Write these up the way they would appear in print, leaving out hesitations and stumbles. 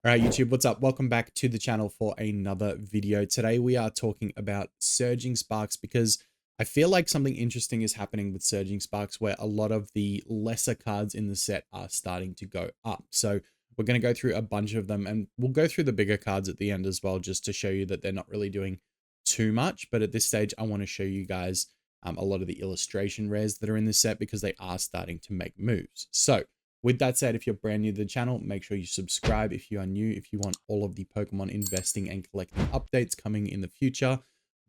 All right, YouTube, what's up? Welcome back to the channel for another video. Today we are talking about Surging Sparks because I feel like something interesting is happening with Surging Sparks where a lot of the lesser cards in the set are starting to go up. So we're going to go through a bunch of them and we'll go through the bigger cards at the end as well, just to show you that they're not really doing too much. But at this stage, I want to show you guys a lot of the illustration rares that are in this set because they are starting to make moves. So with that said, if you're brand new to the channel, make sure you subscribe if you are new, if you want all of the Pokemon investing and collecting updates coming in the future.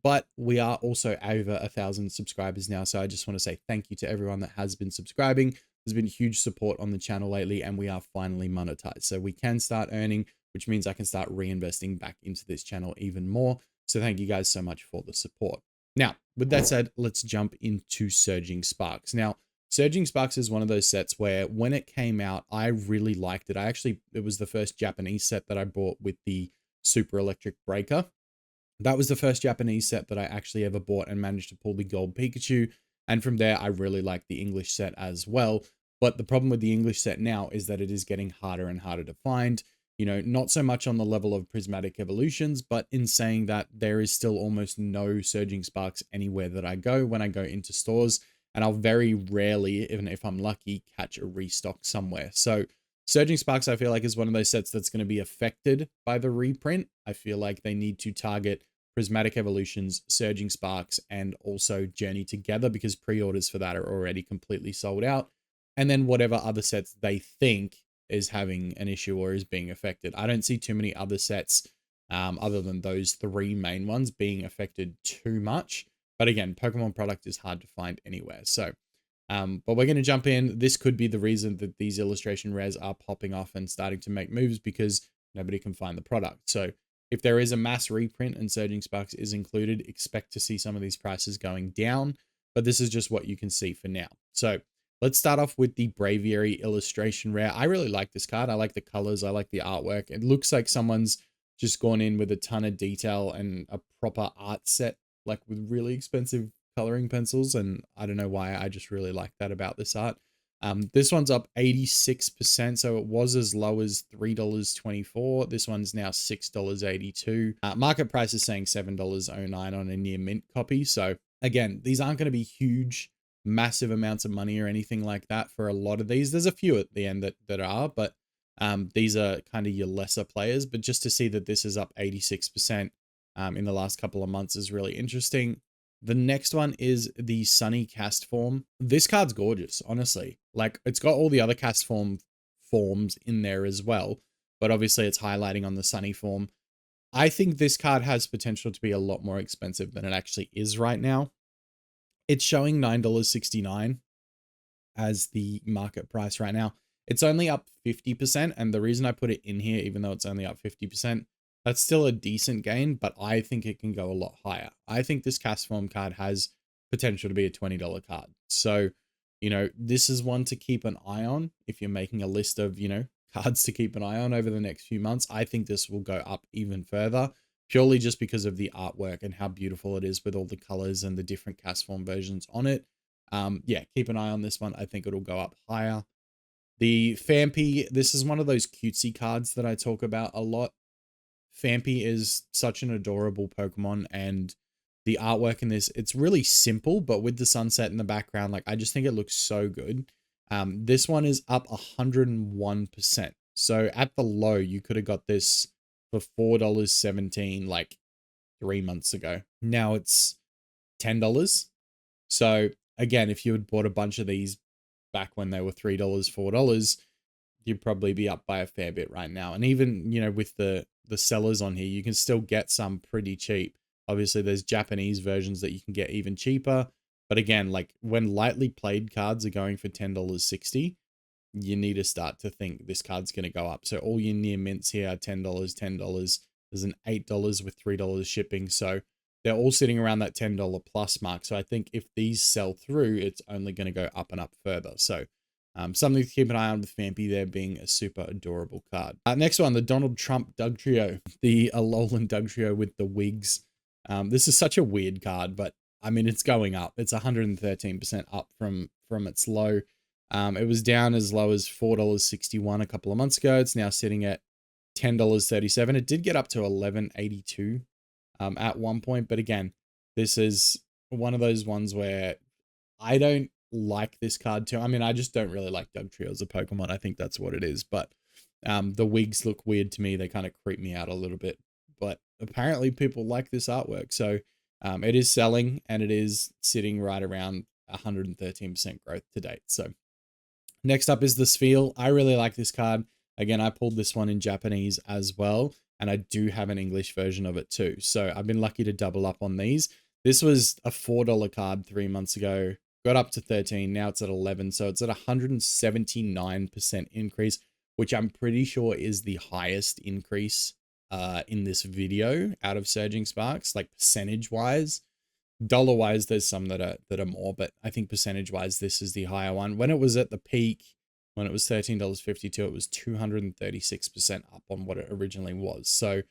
But we are also over 1,000 subscribers now. So I just want to say thank you to everyone that has been subscribing. There's been huge support on the channel lately and we are finally monetized. So we can start earning, which means I can start reinvesting back into this channel even more. So thank you guys so much for the support. Now, with that said, let's jump into Surging Sparks. Now, Surging Sparks is one of those sets where when it came out, I really liked it. It was the first Japanese set that I bought with the Super Electric Breaker. That was the first Japanese set that I actually ever bought and managed to pull the gold Pikachu. And from there, I really liked the English set as well. But the problem with the English set now is that it is getting harder and harder to find. You know, not so much on the level of prismatic evolutions, but in saying that there is still almost no Surging Sparks anywhere that I go when I go into stores. And I'll very rarely, even if I'm lucky, catch a restock somewhere. So Surging Sparks, I feel like, is one of those sets that's going to be affected by the reprint. I feel like they need to target Prismatic Evolutions, Surging Sparks, and also Journey together because pre-orders for that are already completely sold out. And then whatever other sets they think is having an issue or is being affected. I don't see too many other sets other than those three main ones being affected too much. But again, Pokemon product is hard to find anywhere. So, but we're going to jump in. This could be the reason that these illustration rares are popping off and starting to make moves because nobody can find the product. So if there is a mass reprint and Surging Sparks is included, expect to see some of these prices going down. But this is just what you can see for now. So let's start off with the Braviary illustration rare. I really like this card. I like the colors. I like the artwork. It looks like someone's just gone in with a ton of detail and a proper art set, like with really expensive coloring pencils. And I don't know why, I just really like that about this art. This one's up 86%. So it was as low as $3.24. This one's now $6.82. Market price is saying $7.09 on a near mint copy. So again, these aren't going to be huge, massive amounts of money or anything like that for a lot of these. There's a few at the end that are, but these are kind of your lesser players. But just to see that this is up 86% in the last couple of months is really interesting. The next one is the Sunny Cast Form. This card's gorgeous, honestly. Like, it's got all the other cast forms in there as well, but obviously it's highlighting on the Sunny form. I think this card has potential to be a lot more expensive than it actually is right now. It's showing $9.69 as the market price right now. It's only up 50%, and the reason I put it in here, even though it's only up 50%, that's still a decent gain, but I think it can go a lot higher. I think this cast form card has potential to be a $20 card. So, you know, this is one to keep an eye on if you're making a list of, you know, cards to keep an eye on over the next few months. I think this will go up even further, purely just because of the artwork and how beautiful it is with all the colors and the different cast form versions on it. Yeah, keep an eye on this one. I think it'll go up higher. The Phanpy, this is one of those cutesy cards that I talk about a lot. Phanpy is such an adorable Pokemon, and the artwork in this, it's really simple, but with the sunset in the background, like, I just think it looks so good. This one is up 101%. So at the low, you could have got this for $4.17 like 3 months ago. Now it's $10. So again, if you had bought a bunch of these back when they were $3, $4, you'd probably be up by a fair bit right now. And even, you know, with the sellers on here, you can still get some pretty cheap. Obviously, there's Japanese versions that you can get even cheaper. But again, like, when lightly played cards are going for $10.60, you need to start to think this card's going to go up. So all your near mints here are $10, $10. There's an $8 with $3 shipping. So they're all sitting around that $10 plus mark. So I think if these sell through, it's only going to go up and up further. So something to keep an eye on with Phanpy there being a super adorable card. Next one, the Donald Trump Dugtrio, the Alolan Dugtrio with the wigs. This is such a weird card, but I mean, it's going up. It's 113% up from its low. It was down as low as $4.61 a couple of months ago. It's now sitting at $10.37. It did get up to $11.82 at one point, but again, this is one of those ones where I don't like this card too. I mean, I just don't really like Dugtrio as a Pokemon. I think that's what it is, but the wigs look weird to me. They kind of creep me out a little bit, but apparently people like this artwork. So it is selling, and it is sitting right around 113% growth to date. So next up is the Spheal. I really like this card. Again, I pulled this one in Japanese as well, and I do have an English version of it too. So I've been lucky to double up on these. This was a $4 card 3 months ago, got up to 13, now it's at 11. So it's at 179% increase, which I'm pretty sure is the highest increase in this video out of Surging Sparks, like percentage wise. Dollar wise, there's some that are more, but I think percentage wise, this is the higher one. When it was at the peak, when it was $13.52, it was 236% up on what it originally was. So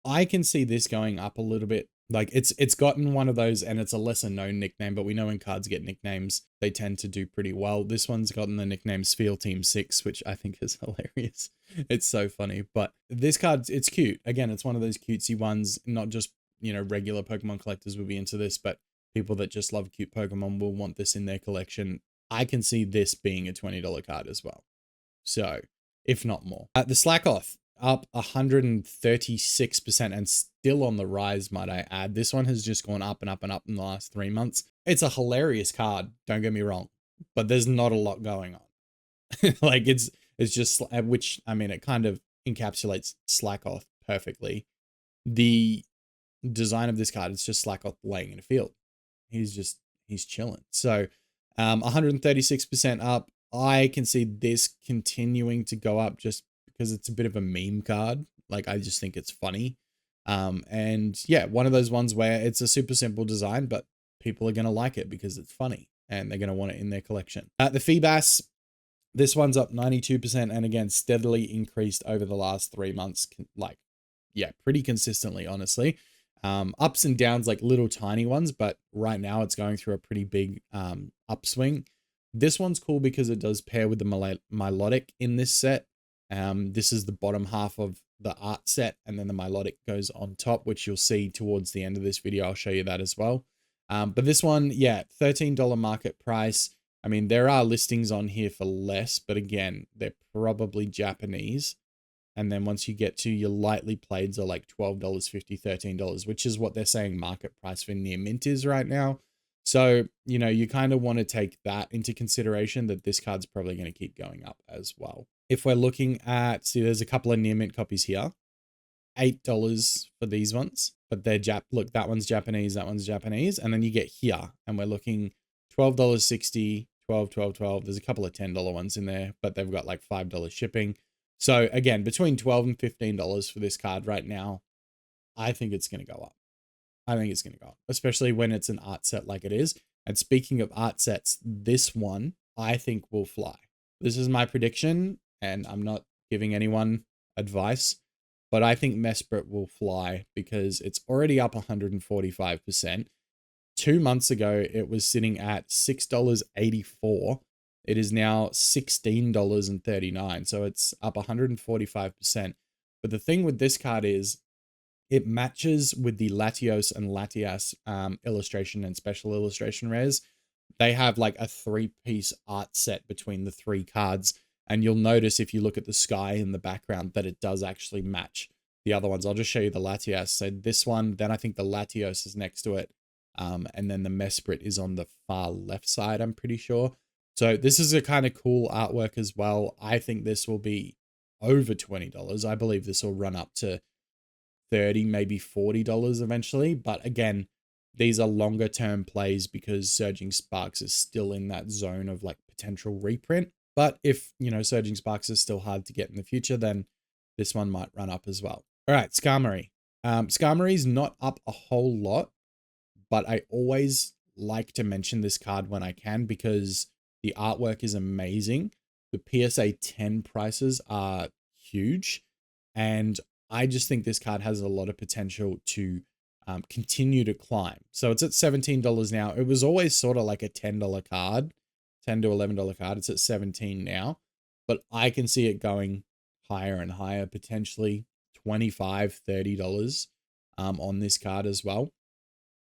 I can see this going up a little bit. Like it's gotten one of those, and it's a lesser known nickname, but we know when cards get nicknames, they tend to do pretty well. This one's gotten the nickname Spheal Team 6, which I think is hilarious. It's so funny, but this card, it's cute. Again, it's one of those cutesy ones, not just, you know, regular Pokemon collectors will be into this, but people that just love cute Pokemon will want this in their collection. I can see this being a $20 card as well. So, if not more. The Slackoth, up 136% and still on the rise, might I add. This one has just gone up and up and up in the last 3 months. It's a hilarious card, don't get me wrong, but there's not a lot going on. Like it's just, which, I mean, it kind of encapsulates Slackoth perfectly. The design of this card, it's just Slackoth laying in a field. He's chilling. So 136% up. I can see this continuing to go up just because it's a bit of a meme card. Like, I just think it's funny. And yeah, one of those ones where it's a super simple design, but people are going to like it because it's funny and they're going to want it in their collection. The Feebas, this one's up 92% and again, steadily increased over the last 3 months. Like, yeah, pretty consistently, honestly. Ups and downs, like little tiny ones, but right now it's going through a pretty big upswing. This one's cool because it does pair with the Milotic in this set. This is the bottom half of the art set, and then the Milotic goes on top, which you'll see towards the end of this video. I'll show you that as well. But this one, yeah, $13 market price. I mean, there are listings on here for less, but again, they're probably Japanese. And then once you get to your lightly playeds are like $12.50, $13, which is what they're saying market price for near mint is right now. So, you know, you kind of want to take that into consideration, that this card's probably going to keep going up as well. If we're looking at, see, there's a couple of near mint copies here. $8 for these ones, but they're look, that one's Japanese, that one's Japanese. And then you get here and we're looking $12.60, $12, $12, $12. There's a couple of $10 ones in there, but they've got like $5 shipping. So again, between $12 and $15 for this card right now, I think it's going to go up. I think it's going to go up, especially when it's an art set like it is. And speaking of art sets, this one I think will fly. This is my prediction, and I'm not giving anyone advice, but I think Mesprit will fly because it's already up 145%. 2 months ago, it was sitting at $6.84. It is now $16.39. So it's up 145%. But the thing with this card is it matches with the Latios and Latias illustration and special illustration rares. They have like a 3-piece art set between the 3 cards. And you'll notice if you look at the sky in the background that it does actually match the other ones. I'll just show you the Latias. So this one, then I think the Latios is next to it. And then the Mesprit is on the far left side, I'm pretty sure. So this is a kind of cool artwork as well. I think this will be over $20. I believe this will run up to $30, maybe $40 eventually. But again, these are longer term plays because Surging Sparks is still in that zone of like potential reprint. But if, you know, Surging Sparks is still hard to get in the future, then this one might run up as well. All right, Skarmory. Skarmory's not up a whole lot, but I always like to mention this card when I can because the artwork is amazing. The PSA 10 prices are huge. And I just think this card has a lot of potential to continue to climb. So it's at $17 now. It was always sort of like a $10 card, $10 to $11 card. It's at $17 now, but I can see it going higher and higher, potentially $25, $30 on this card as well,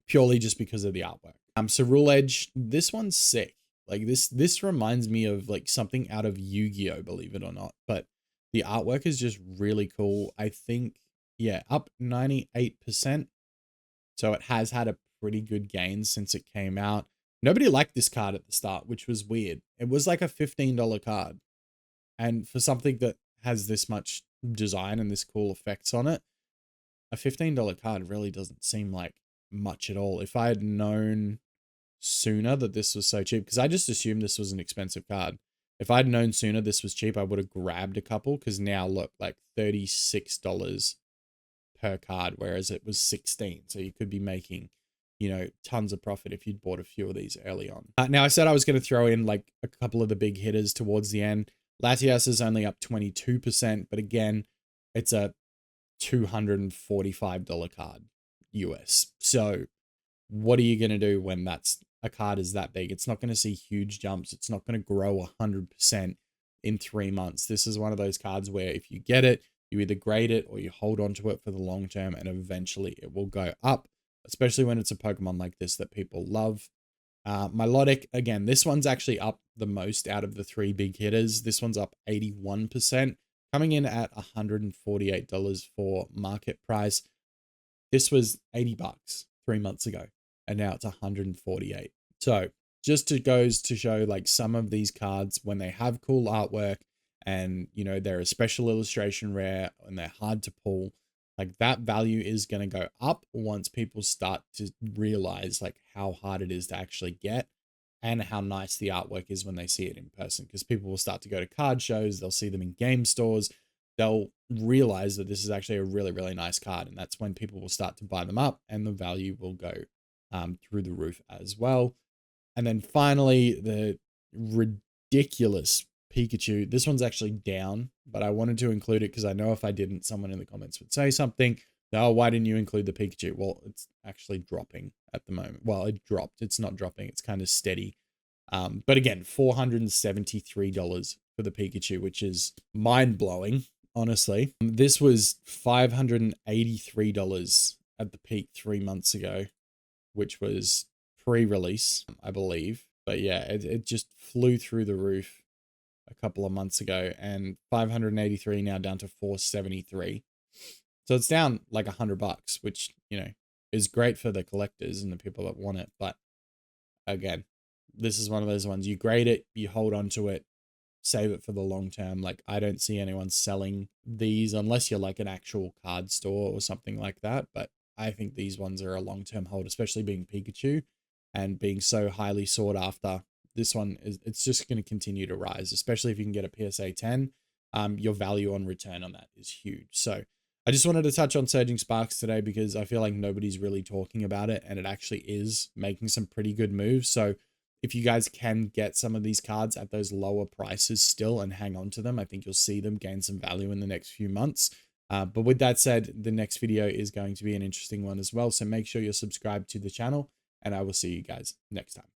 purely just because of the artwork. So Rule Edge, this one's sick. Like this reminds me of like something out of Yu-Gi-Oh, believe it or not. But the artwork is just really cool. I think, yeah, up 98%. So it has had a pretty good gain since it came out. Nobody liked this card at the start, which was weird. It was like a $15 card. And for something that has this much design and this cool effects on it, a $15 card really doesn't seem like much at all. If I had known sooner that this was so cheap, because I just assumed this was an expensive card. If I'd known sooner this was cheap, I would have grabbed a couple, because now look, like $36 per card, whereas it was 16. So you could be making, you know, tons of profit if you'd bought a few of these early on. Now I said I was going to throw in like a couple of the big hitters towards the end. Latias is only up 22%, but again, it's a $245 card US. So what are you going to do when that's a card is that big? It's not going to see huge jumps. It's not going to grow 100% in 3 months. This is one of those cards where if you get it, you either grade it or you hold on to it for the long term, and eventually it will go up, especially when it's a Pokemon like this that people love. Milotic, again, this one's actually up the most out of the three big hitters. This one's up 81%, coming in at $148 for market price. This was $80 3 months ago, and now it's 148. So just goes to show, like, some of these cards, when they have cool artwork and, you know, they're a special illustration rare and they're hard to pull, like, that value is going to go up once people start to realize like how hard it is to actually get and how nice the artwork is when they see it in person. Because people will start to go to card shows, they'll see them in game stores, they'll realize that this is actually a really, really nice card. And that's when people will start to buy them up and the value will go through the roof as well. And then finally, the ridiculous Pikachu. This one's actually down, but I wanted to include it because I know if I didn't, someone in the comments would say something. Oh, why didn't you include the Pikachu? Well, it's actually dropping at the moment. Well, it dropped. It's not dropping. It's kind of steady. But again, $473 for the Pikachu, which is mind-blowing, honestly. This was $583 at the peak 3 months ago, which was pre-release, I believe. But yeah, it just flew through the roof a couple of months ago, and 583 now down to 473. So it's down like $100, which, you know, is great for the collectors and the people that want it. But again, this is one of those ones, you grade it, you hold on to it, save it for the long term. Like, I don't see anyone selling these unless you're like an actual card store or something like that. But I think these ones are a long-term hold, especially being Pikachu and being so highly sought after. This one is, it's just going to continue to rise, especially if you can get a PSA 10. Your value on return on that is huge. So I just wanted to touch on Surging Sparks today because I feel like nobody's really talking about it, and it actually is making some pretty good moves. So if you guys can get some of these cards at those lower prices still and hang on to them, I think you'll see them gain some value in the next few months. But with that said, the next video is going to be an interesting one as well. So make sure you're subscribed to the channel, and I will see you guys next time.